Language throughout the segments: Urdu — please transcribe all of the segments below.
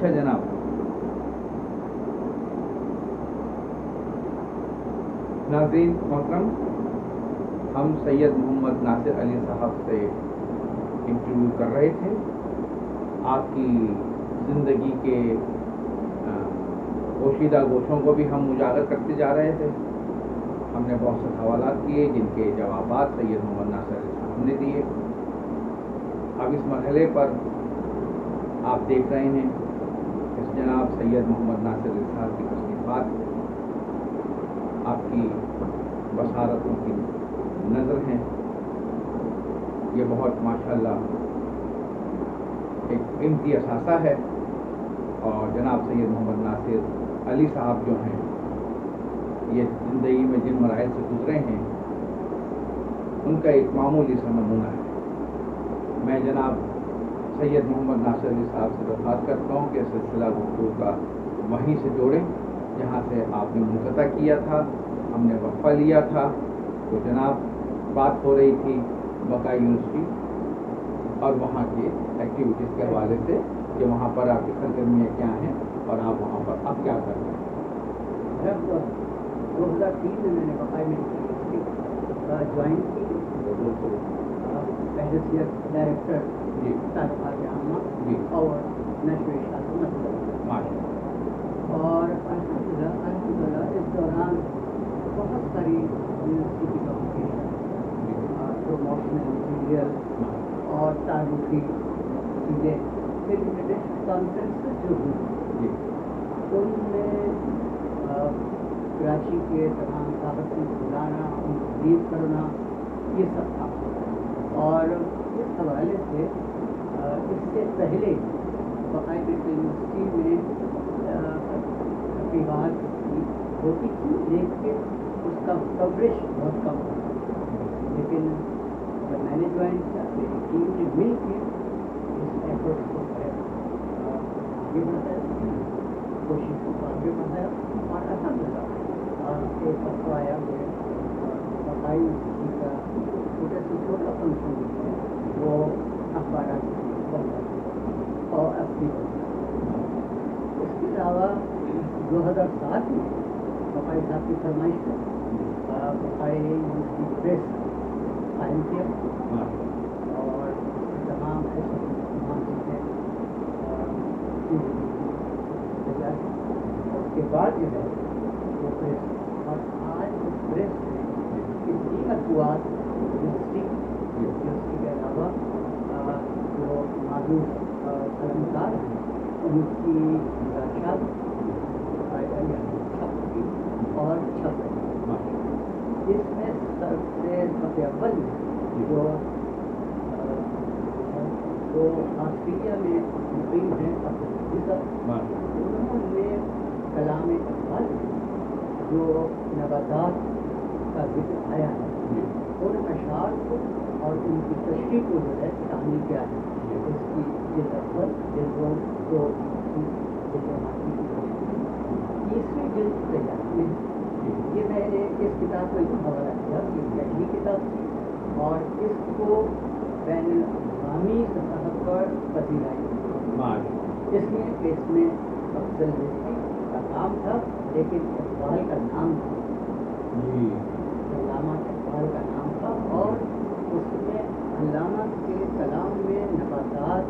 اچھا جناب، ناظرین محترم، ہم سید محمد ناصر علی صاحب سے انٹرویو کر رہے تھے. آپ کی زندگی کے پوشیدہ گوشوں کو بھی ہم اجاگر کرتے جا رہے تھے. ہم نے بہت سے سوالات کیے جن کے جوابات سید محمد ناصر علی صاحب نے دیے. اب اس مرحلے پر آپ دیکھ رہے ہیں اس جناب سید محمد ناصر علی صاحب کی تصنیفات آپ کی بصارتوں کی نظر ہیں. یہ بہت ماشاءاللہ ایک قیمتی اثاثہ ہے. اور جناب سید محمد ناصر علی صاحب جو ہیں یہ زندگی میں جن مراحل سے گزرے ہیں ان کا ایک معمولی سا نمونہ ہے. میں جناب سید محمد ناصر علی صاحب سے درخواست کرتا ہوں کہ سلسلہ گفتگو کا وہیں سے جوڑیں جہاں سے آپ نے منقطع کیا تھا. ہم نے وقفہ لیا تھا تو جناب بات ہو رہی تھی مکہ یونیورسٹی اور وہاں کی ایکٹیویٹیز کے حوالے سے کہ وہاں پر آپ کی سرگرمیاں کیا ہیں اور آپ وہاں پر اب کیا کر رہے ہیں. 2003 میں نے مکہ یونیورسٹی جوائن کی بحیثیت ڈائریکٹر تعلقات عامہ اور نشر اشاعت مطلب. اور الحمدللہ اس دوران بہت ساری یونیورسٹی کی پبلیکیشن، پروموشنل مٹیریل اور تعارفی چیزیں، پھر انٹرنیشنل کانفرنسز جو ہوئی ان میں کراچی کے تمام صحافیوں کو بلانا، ان کو بریف کرنا، یہ سب تھا. اور اس حوالے سے اس سے پہلے باقاعدہ یونیورسٹی میں تقریبات ہوتی تھی لیکن اس کا کوریج بہت کم تھا. لیکن جب میں نے جوائن کیا میری ٹیم نے مل کے اس ایفرٹ کو آگے بڑھایا، کوشش کو آگے بڑھایا. اور الحمدللہ ایک وقت آیا کہ بقائی یونیورسٹی کا چھوٹا سے چھوٹا فنکشن ہے وہ اخبارات اور اپنی. اس کے علاوہ 2007 میں بقائی صاحب کی فرمائش پر بقائی یونیورسٹی پریس قائم کیا اور تمام تمام چیزیں. اس کے بعد جو ہے وہ پریس، اور آج اس پریس میں اتنی مطبوعات یونیورسٹی کے علاوہ جو معروف قلمکار ہیں ان کی نگراشات اور چھپ رہی. اس میں سب سے اول جو آسٹریلیا میں مقیم ہیں انہوں نے کلام اقبال جو نباتات کا ذکر آیا ہے ان اشعار کو اور ان کی تشریح کو جو ہے شامل کیا ہے. اس کی جلد اول جلدوں کو تیسری جلد تیار ہے. یہ میں نے اس کتاب کا یہ حوالہ کیا کہ پہلی کتاب تھی اور اس کو بین الاقوامی سطح پر پذیرائی اس لیے کہ اس میں افضل رشتی کا کام تھا لیکن اقبال کا نام تھا، علامہ اقبال کا نام تھا. اور اس میں علامہ کے کلام میں نباتات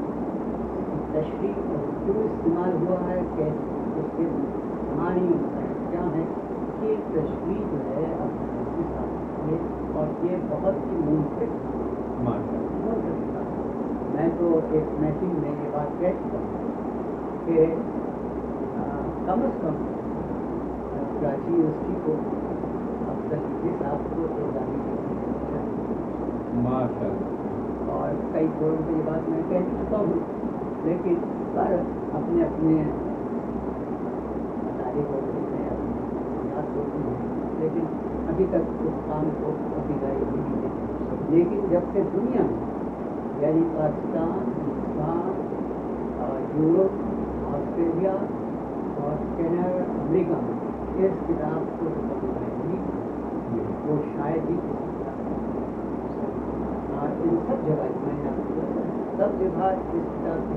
کی تشریح اور کیوں استعمال ہوا ہے کہ اس کے معنی کیا ہے کہ تشریح جو ہے اپنے ساتھ ہے اور یہ بہت ہی منفرد تھا. میں تو ایک میٹنگ میں یہ بات کہہ چکا ہوں کہ کم از کم کراچی یونیورسٹی کو افضل صاحب کو ماشاء اللہ. اور کئی فورم پہ یہ بات میں کہہ چکا ہوں لیکن پر اپنے اپنے تاریخ ہوتی ہیں اپنی یاد ہوتی ہیں لیکن ابھی تک اس کام کو پذیرائی نہیں ملی. لیکن جب کہ دنیا میں یعنی پاکستان، ہندوستان، یورپ، آسٹریلیا اور کینیڈا، امریکہ میں اس کتاب کو پذیرائی ملی وہ شاید ہی ان سب جگہ میں سب جگہ اس کتاب کی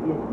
PhD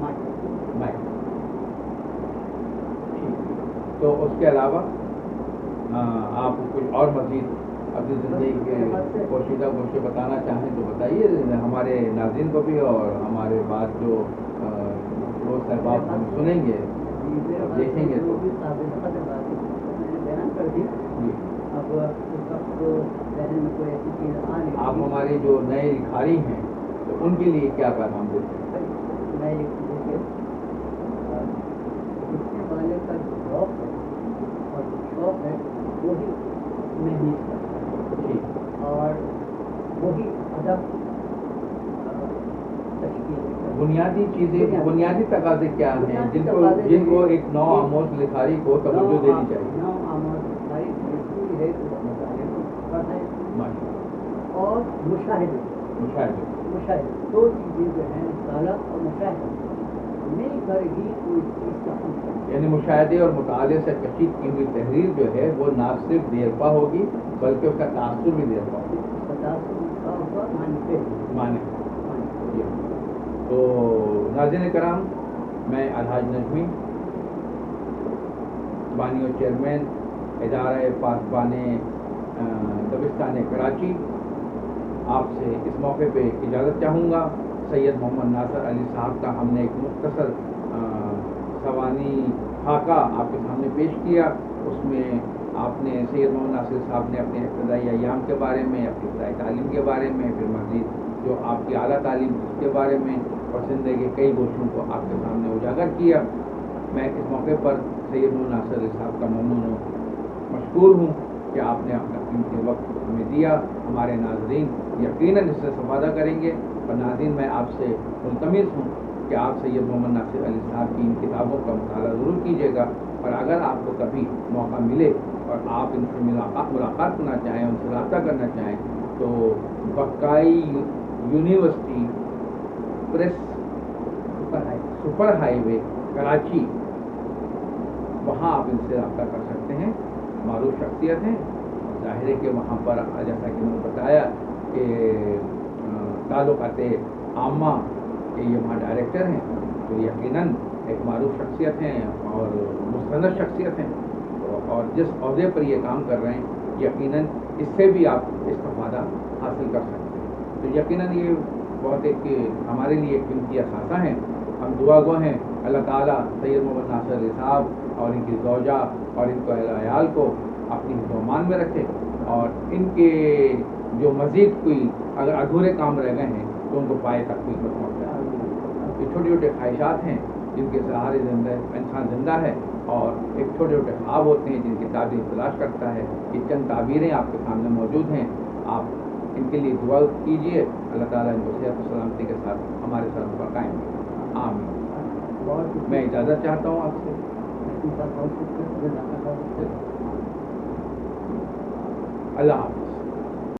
مائک. تو اس کے علاوہ آپ کچھ اور مزید اپنی زندگی کے پوشیدہ گوشے بتانا چاہیں تو بتائیے ہمارے ناظرین کو بھی، اور ہمارے بات جو دوست احباب ہم سنیں گے دیکھیں گے تو. بیان کر دی. اب اس وقت ذہن میں کوئی ایسی چیز آ نہیں. آپ ہمارے جو نئے لکھاری ہیں تو ان کے لیے کیا پیغام دیتے ہیں؟ نئے لکھنے والے کا جو شوق ہے اور جو شوق ہے وہی محنت کرتا ہے اور وہی ادب تشکیل. بنیادی چیزیں، بنیادی تقاضے کیا ہیں جن کو ایک نو آموز لکھاری کو توجہ دینی چاہیے؟ نو آموز لکھاری ہے تو مطالعے کو پڑھیں اور مشاہدے دو چیزیں جو ہیں مطالعہ اور مشاہدہ مل کر ہی کوئی چیز کا حل کریں. یعنی مشاہدے اور مطالعے سے کشید کی ہوئی تحریر جو ہے وہ نہ صرف دیرپا ہوگی بلکہ اس کا تاثر بھی دیرپا ہوگا. مانے. تو ناظرین کرام، میں الحاج نجمی بانی و چیئرمین ادارہ پاسبان دبستان کراچی آپ سے اس موقع پہ اجازت چاہوں گا. سید محمد ناصر علی صاحب کا ہم نے ایک مختصر سوانی خاکہ آپ کے سامنے پیش کیا. اس میں آپ نے سید محمد ناصر صاحب نے اپنے ابتدائی ایام کے بارے میں، اپنی ابتدائی تعلیم کے بارے میں، پھر مزید جو آپ کی اعلیٰ تعلیم اس کے بارے میں اور زندگی کے کئی گوشوں کو آپ کے سامنے اجاگر کیا. میں اس موقع پر سید محمد ناصر علی صاحب کا ممنون ہوں، مشکور ہوں کہ آپ نے اپنا قیمتی وقت ہمیں دیا. ہمارے ناظرین یقیناً اس سے استفادہ کریں گے، اور ناظرین میں آپ سے ملتمس ہوں کہ آپ سید محمد ناصر علی صاحب کی ان کتابوں کا مطالعہ ضرور کیجیے گا. اور اگر آپ کو کبھی موقع ملے اور آپ ان سے ملاقات کرنا چاہیں، ان سے رابطہ کرنا چاہیں تو بقائی یونیورسٹی پریس سپر ہائی وے کراچی، وہاں آپ ان سے رابطہ کر سکتے ہیں. معروف شخصیت ہیں، ظاہر ہے کہ وہاں پر جیسا کہ میں نے بتایا کہ تعلقات عامہ کے یہ وہاں ڈائریکٹر ہیں، تو یقیناً ایک معروف شخصیت ہیں اور مستند شخصیت ہیں، اور جس عہدے پر یہ کام کر رہے ہیں یقیناً اس سے بھی آپ استفادہ حاصل کر سکتے ہیں. تو یقیناً یہ بہت ایک ہمارے لیے ایک قیمتی اثاثہ ہیں. ہم دعا گو ہیں اللہ تعالیٰ سید محمد ناصر علی صاحب اور ان کی زوجہ اور ان کو اہل عیال کو اپنی حفظ میں رکھے، اور ان کے جو مزید کوئی اگر ادھورے کام رہ گئے ہیں تو ان کو پائے تحقیق میں پہنچائے. یہ چھوٹے چھوٹے خواہشات ہیں جن کے سہارے انسان زندہ ہے، اور ایک چھوٹے چھوٹے خواب ہوتے ہیں جن کی تعبیر تلاش کرتا ہے. یہ چند تعبیریں آپ کے سامنے موجود ہیں، آپ ان کے لیے دعا کیجیے. اللہ تعالیٰ ان کو صحت و سلامتی کے ساتھ ہمارے ساتھ پر قائم رکھے. آمین. میں اجازت چاہتا ہوں آپ سے. اللہ حافظ.